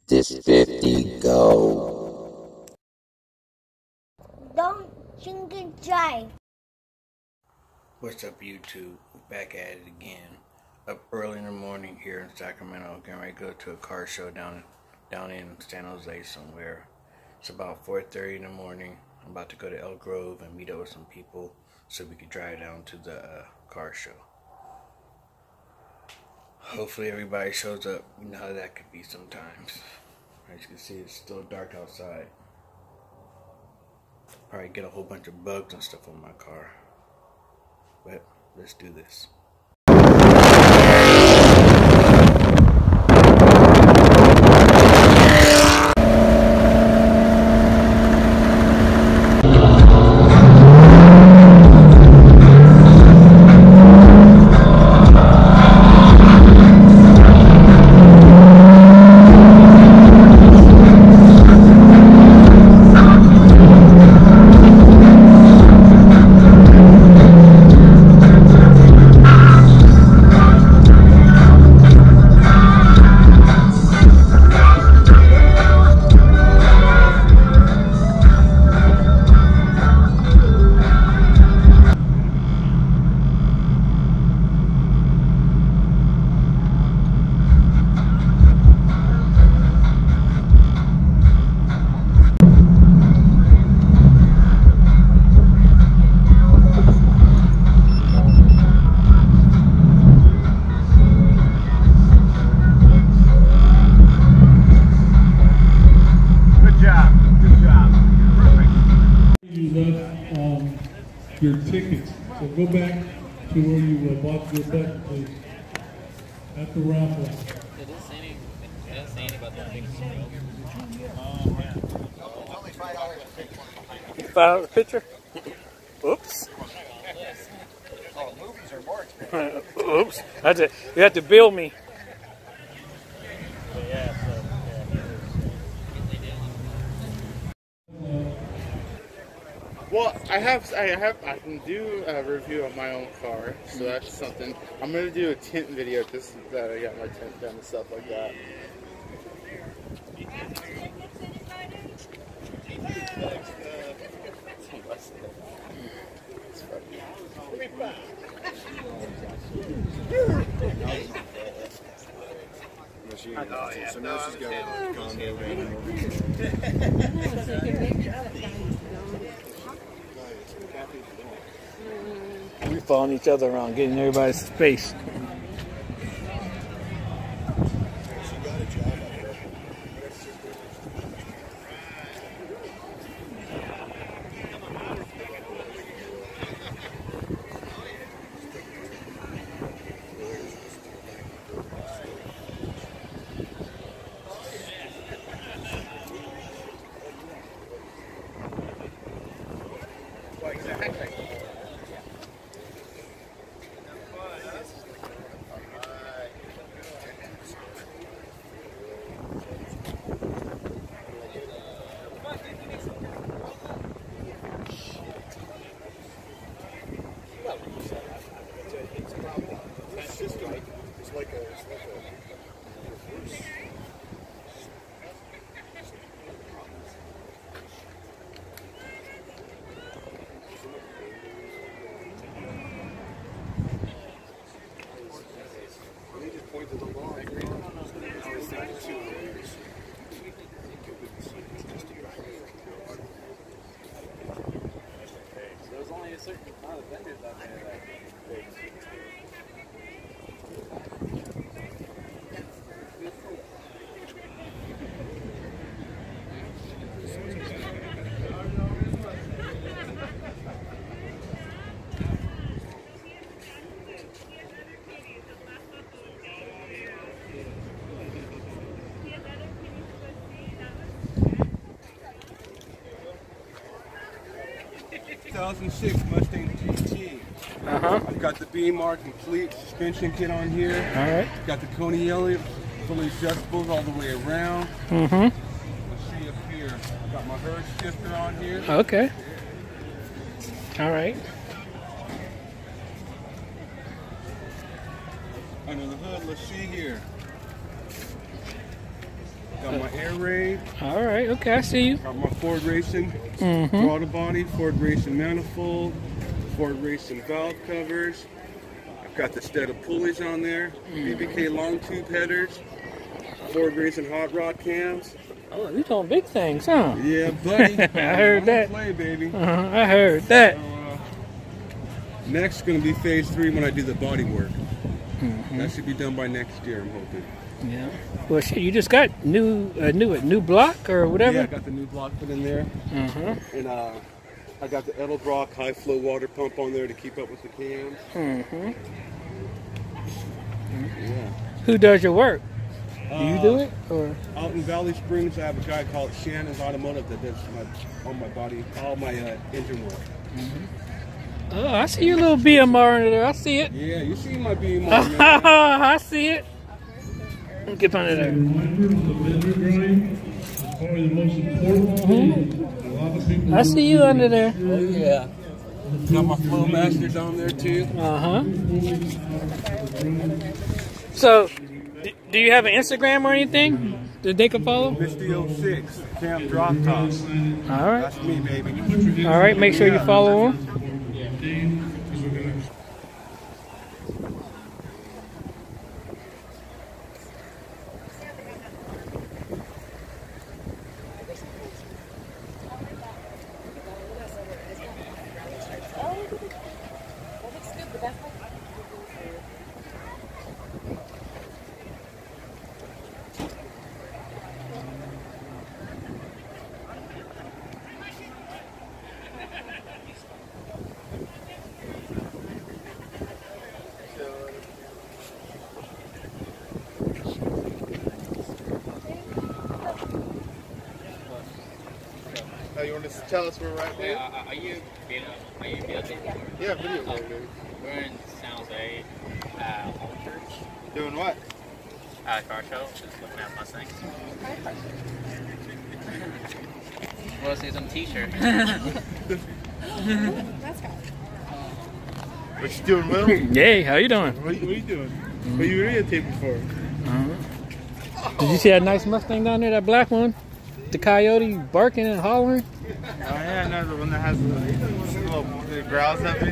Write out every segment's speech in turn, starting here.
This 50 go. Don't drink and drive. What's up, YouTube? Back at it again. Up early in the morning here in Sacramento. Getting ready to go to a car show down in San Jose somewhere. It's about 4:30 in the morning. I'm about to go to Elk Grove and meet up with some people so we can drive down to the car show. Hopefully everybody shows up. You know how that could be sometimes. As you can see, it's still dark outside. Probably get a whole bunch of bugs and stuff on my car. But let's do this. Your tickets. So go back to where you bought your button, please. At the raffle. It didn't say anything about that tickets. You found out the picture? Oops. Oh, movies are more expensive. Oops. That's it. You have to bill me. Well, I can do a review of my own car, so that's something. I'm gonna do a tint video just that I got my tint done and stuff like that. So now she's got a condo. We're following each other around, getting everybody's space. There's only a certain amount of vendors out there that 2006 Mustang GT. I've got the B-Mark complete suspension kit on here. All right. Got the Coney Elliott fully adjustable all the way around. Mm-hmm. Let's see up here. Got my Hurst shifter on here. Okay. All right. Under the hood, let's see here. Got my air raid. All right, okay, I see you. Got my Ford Racing throttle body, Ford Racing manifold, Ford Racing valve covers. I've got the stud of pulleys on there, BBK long tube headers, Ford Racing hot rod cams. Oh, you doing big things, huh? Yeah, buddy. I heard that. Play, baby. I heard that. So, next going to be phase 3 when I do the body work. That should be done by next year, I'm hoping. Yeah. Well, shit, you just got new block or whatever. Yeah, I got the new block put in there, and I got the Edelbrock high flow water pump on there to keep up with the cams. Yeah. Who does your work? Do you do it, or out in Valley Springs? I have a guy called Shannon's Automotive that does all my engine work. Oh, I see your little BMR under there. I see it. Yeah, you see my BMR, man. I see it. Get under there. Reminder, the vendor drive is probably the most important thing. A lot of people I see you under there. Oh yeah. Got my Flow Masters on there too. So, do you have an Instagram or anything that they can follow? Misty 06, Camp Drop Top. All right. That's me, baby. All right. Make sure you follow them. Oh, you want to tell us where we're right there? Are you building? Yeah, video. We're in San Jose, Home Church. Doing what? Car show. Just looking at Mustangs. Well, see some t-shirt. What you doing, Will? Hey, how you doing? What are you doing? What are you videotaping for? Did you see that nice Mustang down there, that black one? The coyote barking and hollering? Oh yeah, I know the one that has the growls at me.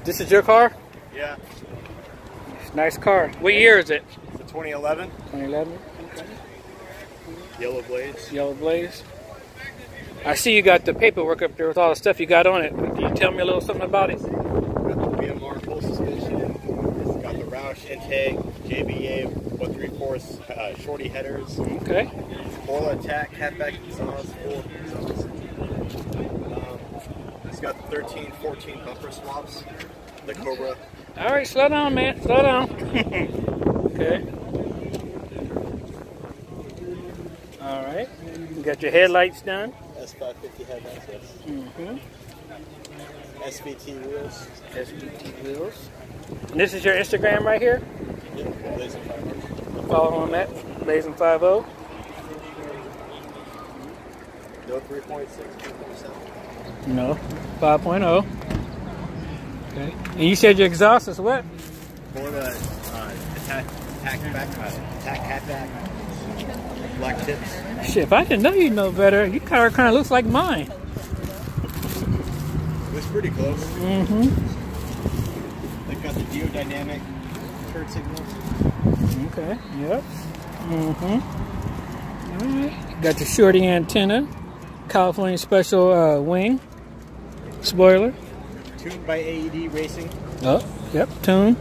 This is your car? Yeah. It's a nice car. What year is it? It's a 2011. 2011. Okay. Yellow Blaze. Yellow Blaze. I see you got the paperwork up there with all the stuff you got on it. Can you tell me a little something about it? Got the VMOA full suspension. It's got the Roush intake, JBA 1/3 shorty headers. Okay. Spoiler attack, catback exhaust, full exhaust. It's got the 13, 14 bumper swaps. The Cobra. All right, slow down, man. Slow down. Okay. All right. You got your headlights done. S550 headlights, yes. SVT wheels. SVT wheels. And this is your Instagram right here? Yeah, Blazing 5. Follow him at Blazing50. No 3.6, 2.7. No. 5.0. Okay. And you said your exhaust is what? For the attack catback. Black tips. Shit, if I didn't know you'd know better, your car kind of looks like mine. It's pretty close. They've got the geodynamic turn signals. Okay, yep. Alright. Got the shorty antenna. California special wing. Spoiler. tuned by AED Racing. Oh, yep, tune.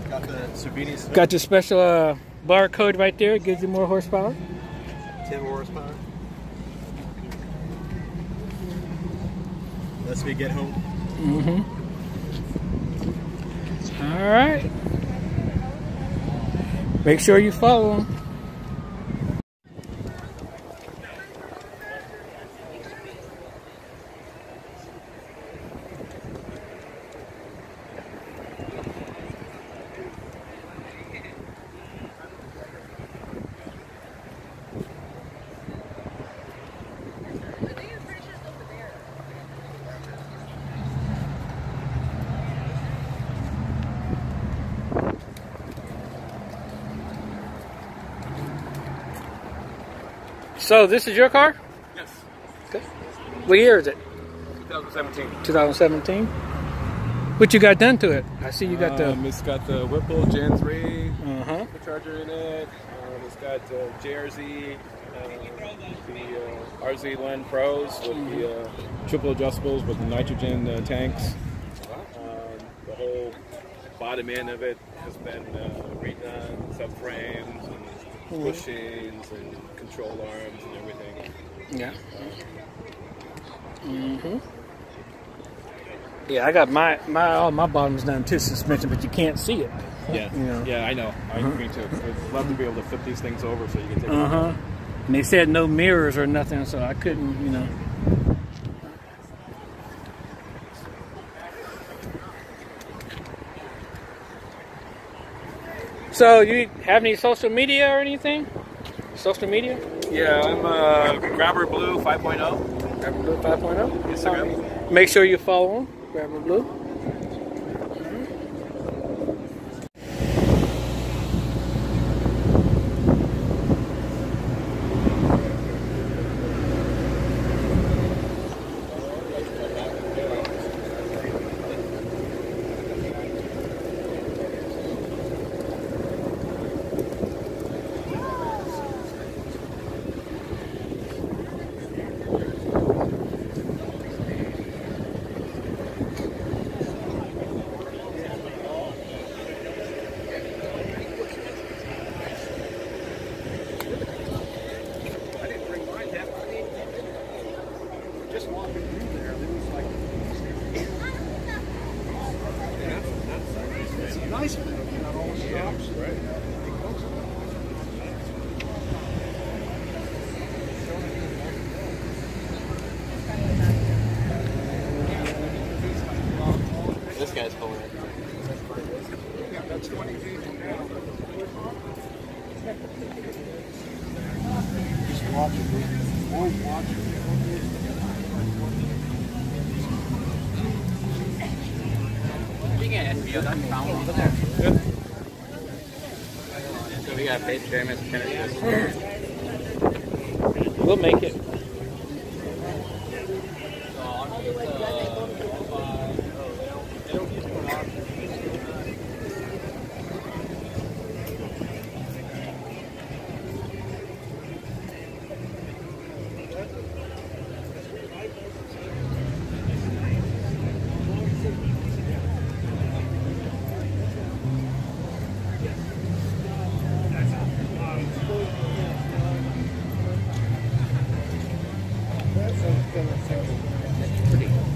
Got the Savini. Got your special barcode right there. It gives you more horsepower. 10 horsepower. Lets me get home. All right. Make sure you follow them. So this is your car? Yes. Okay. What year is it? 2017. 2017. What you got done to it? I see you got the. It's got the Whipple Jans Ray Uh-huh. supercharger in it. It's got JRZ, the RZ Len Pros with the triple adjustables with the nitrogen tanks. The whole bottom end of it has been redone, subframes and bushings and control arms and everything. Yeah. Yeah, I got all my bottoms done too, suspension, but you can't see it. Yeah, You know. yeah, I know. I agree too. I'd love to be able to flip these things over so you can take them. And they said no mirrors or nothing, so I couldn't, you know. So you have any social media or anything? Social media? Yeah, I'm Grabber Blue 5.0. Grabber Blue 5.0? Instagram. Make sure you follow him, Grabber Blue. This guy's pulling it. Just watch it. Always watch it. You can SBO that found over there. So we got base trim as We'll make it.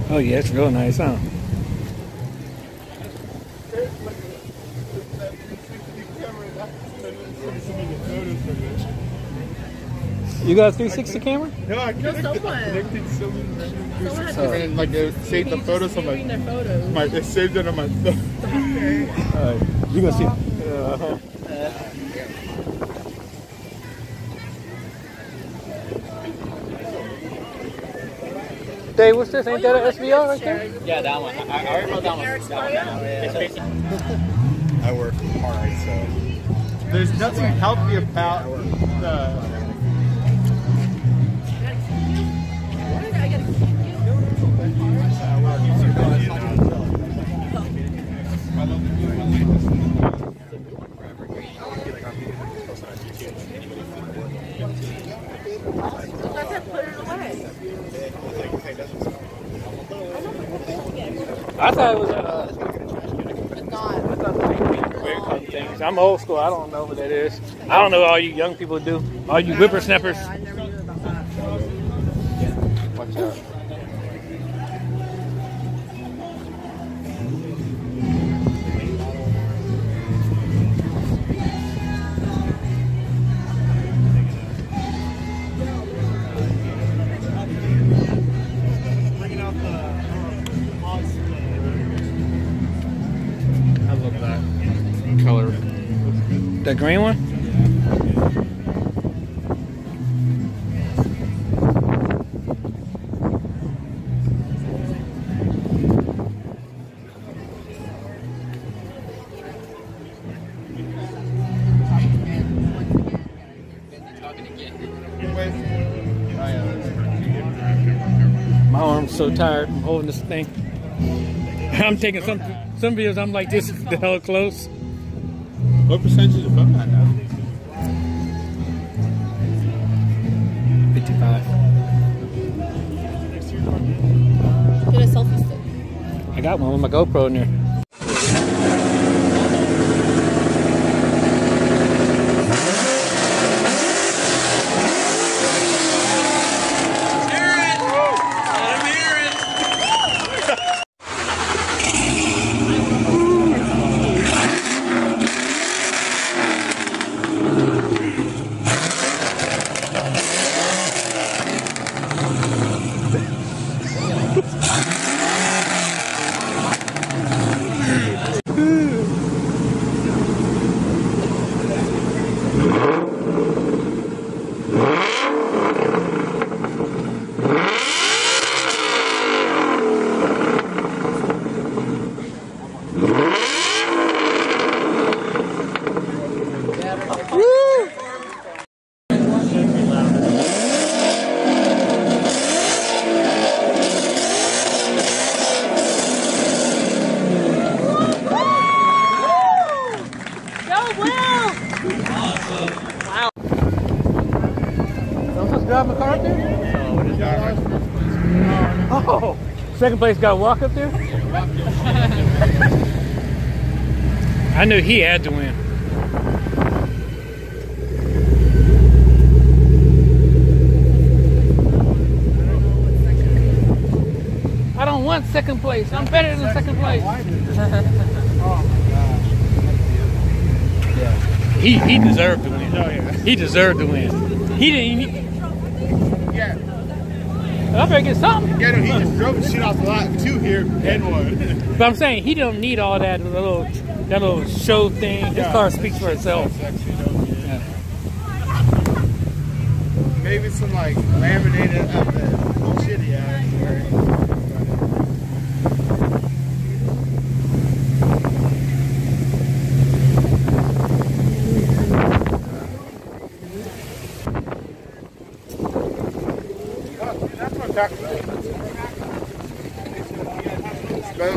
Oh yeah, it's real nice, huh? You got a 360 camera? No, I connected someone. Like they saved the photos on my. They saved it on my phone. You gonna see? Dave, what's this? Ain't that an SVR right there? Yeah, that one. I already wrote that one. I work hard, so. There's nothing healthy about the. Put it away. thought it was things. I'm old school. I don't know what that is. I don't know what all you young people do. All you whippersnappers. I never knew about that. Watch out. I love that color. The green one? My arm's so tired from holding this thing. I'm taking some videos. I'm like this the hell close. What percentage of phone I know? 55. Get a selfie stick. I got one with my GoPro in there. Drive my car up there? Oh, second place got to walk up there? I knew he had to win. I don't want second place. I'm better than second place. He deserved to win. He deserved to win. He didn't even... Yeah. I better get something. Yeah, no, he just drove the shit off the lot 2 here and 1. But I'm saying he don't need all that little show thing. His car speaks for itself. Yeah. Maybe some like laminated of the shitty ass.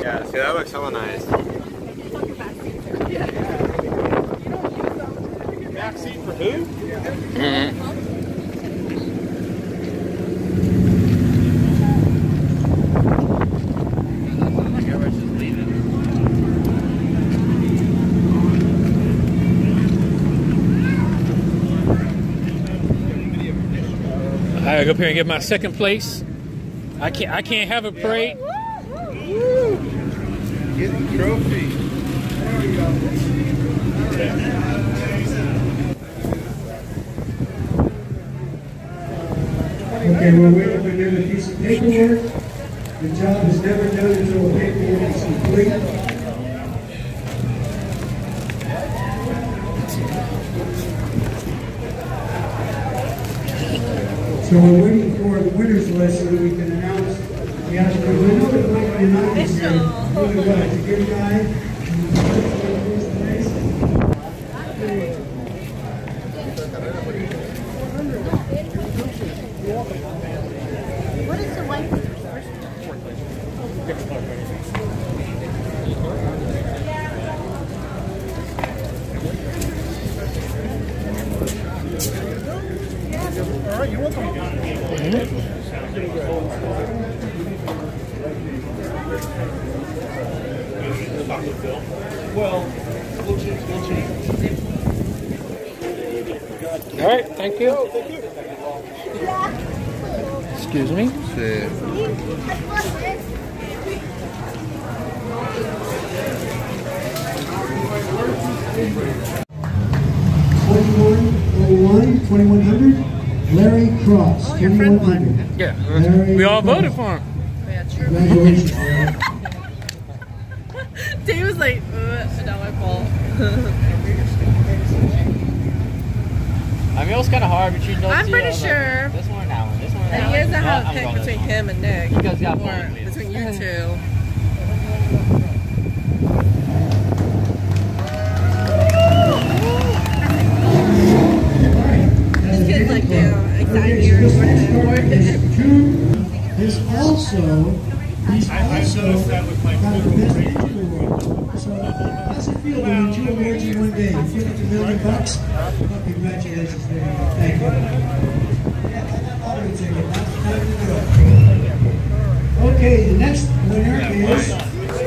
Yeah, see, that looks hella nice. Back seat for who? I gotta go up here and get my second place. I can't have a parade. Get the trophy. Okay, we're waiting for another piece of paperwork. The job is never done until the paperwork is complete. So we're waiting for the winner's list so that we can announce the actual winner. We're not going to say really what, it's a good guy. What is the white? All right, you're welcome. All right, thank you. Excuse me. $2100. Larry Cross, 2100. Yeah, Larry we all Cross. voted for him. Yeah, true. Congratulations, Larry. Dave was like, not my fault. I mean, it was kind of hard between those two. I'm pretty sure. This one or that one. This one or that And one. he doesn't have a I'm pick going this between one. him and Nick. You guys got Or both, please. between you two. This kid's like, yeah, anxiety or He's also got the best into the world. So how's it feel to win 2 awards in one day? You feel like $1 million? Well, congratulations, there you go. Thank you. Okay, the next winner is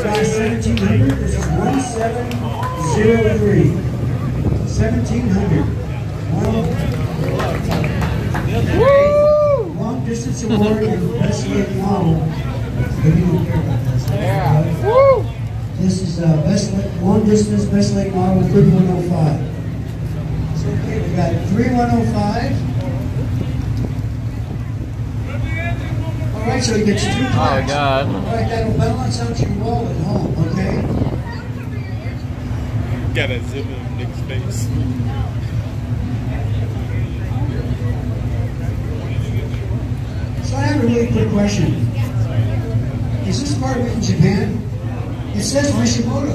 class 1700. This is 1703. 1700. Long distance award in best late model. This is long distance best late model 3105. So okay, we got 3105. All right, so he gets 2 points. Oh, God. All right, that'll balance out your roll at home, okay? Gotta zoom in Nick's face. So I have a really quick question. Is this car made in Japan? It says Mishimoto,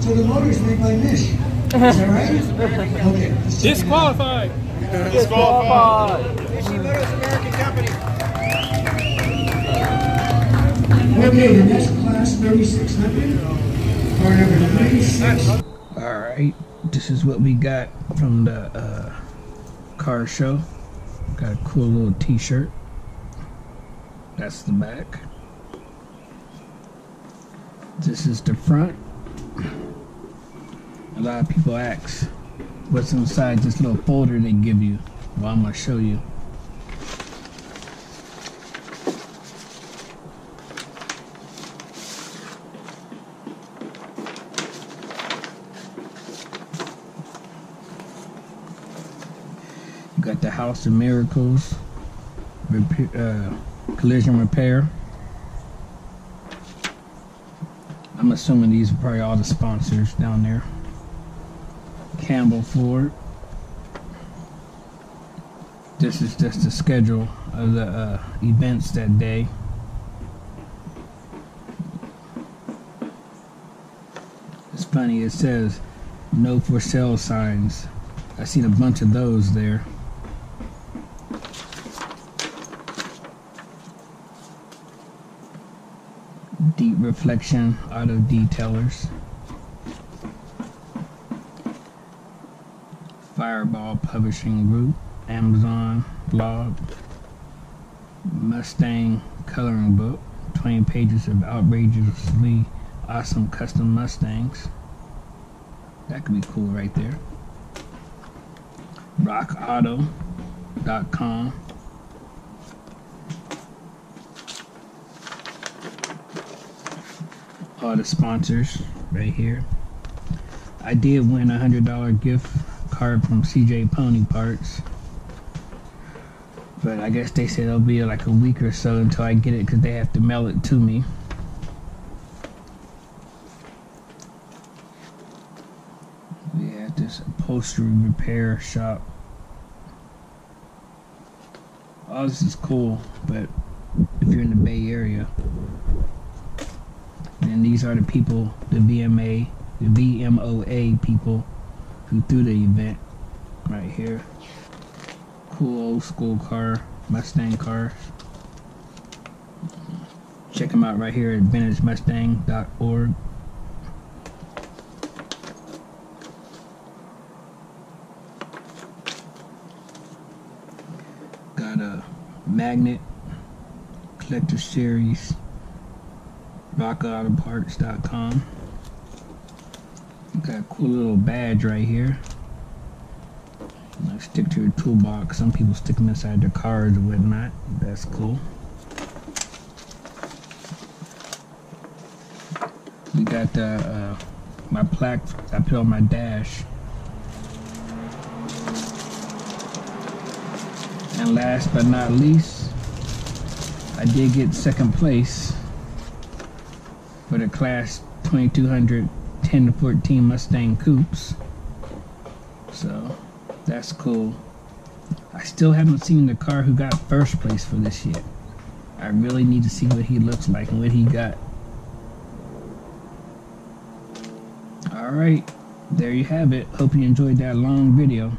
so the motor is made by Mish. Is that right? Okay. Disqualified. Disqualified. Mishimoto's American company. Okay, the next class, 3600. Car number 3600. All right, this is what we got from the car show. Got a cool little t-shirt. That's the back. This is the front. A lot of people ask what's inside this little folder they give you. Well, I'm gonna show you. You got the House of Miracles, collision repair. I'm assuming these are probably all the sponsors down there. Campbell Ford. This is just the schedule of the events that day. It's funny, it says no for sale signs. I seen a bunch of those there. Deep Reflection Auto Detailers. Fireball Publishing Group. Amazon blog. Mustang coloring book. 20 pages of outrageously awesome custom Mustangs. That could be cool right there. RockAuto.com. All the sponsors right here. I did win a $100 gift card from CJ Pony Parts, but I guess they said it'll be like a week or so until I get it because they have to mail it to me. We have this upholstery repair shop. All this is cool, but if you're in the Bay Area, and these are the people, the VMOA people who threw the event right here. Cool old school car, Mustang cars. Check them out right here at vintagemustang.org. Got a magnet collector series. RockAutoParts.com. Got a cool little badge right here. Like stick to your toolbox. Some people stick them inside their cars or whatnot. That's cool. We got my plaque I put on my dash. And last but not least, I did get second place for the class 2200 10 to 14 Mustang coupes. So that's cool. I still haven't seen the car who got first place for this yet. I really need to see what he looks like and what he got. Alright, there you have it. Hope you enjoyed that long video.